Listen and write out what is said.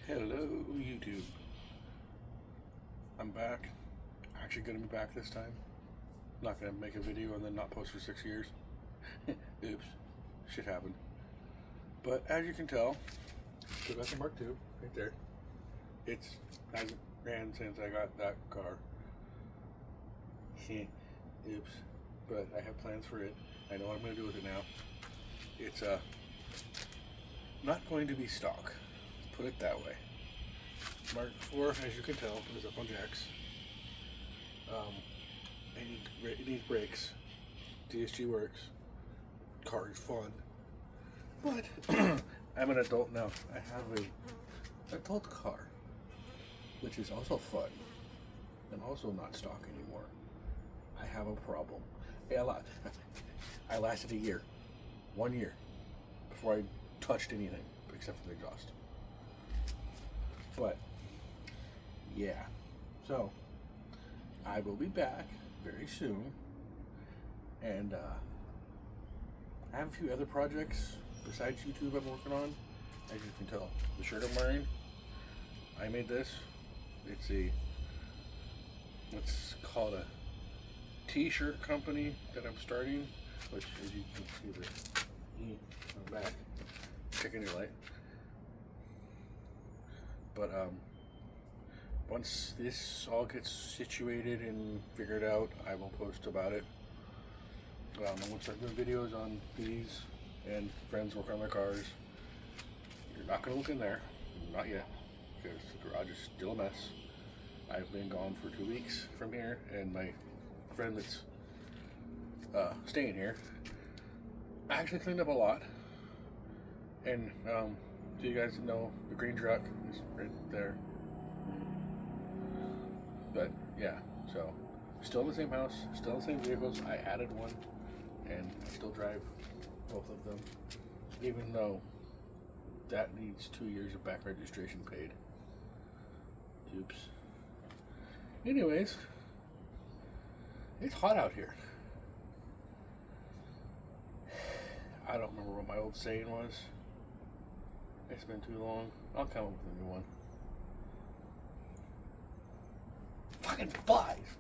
Hello, YouTube. I'm back. Actually going to be back this time. Not going to make a video and then not post for 6 years. Oops. Shit happened. But as you can tell, still got the Mark II right there. It's hasn't ran since I got that car. Oops. But I have plans for it. I know what I'm going to do with it now. It's not going to be stock. Put it that way. Mark IV, as you can tell, is up on jacks. It needs brakes. DSG works. Car is fun. But I'm an adult now. I have an adult car, which is also fun and also not stock anymore. I have a problem. I lasted a year, 1 year, before I touched anything except for the exhaust. But yeah, so I will be back very soon, and I have a few other projects besides YouTube I'm working on. As you can tell, the shirt I'm wearing, I made this. It's called a t-shirt company that I'm starting, which, as you can see, the E on the back, checking your light. But once this all gets situated and figured out, I will post about it. I'm going to start doing videos on these and friends work on their cars. You're not going to look in there, not yet, because the garage is still a mess. I've been gone for 2 weeks from here, and my friend that's staying here actually cleaned up a lot. And so you guys know the green truck is right there. But yeah, so still in the same house, still in the same vehicles. I added one, and I still drive both of them, even though that needs 2 years of back registration paid. Oops. Anyways, it's hot out here. I don't remember what my old saying was. It's been too long. I'll come up with a new one. Fucking flies!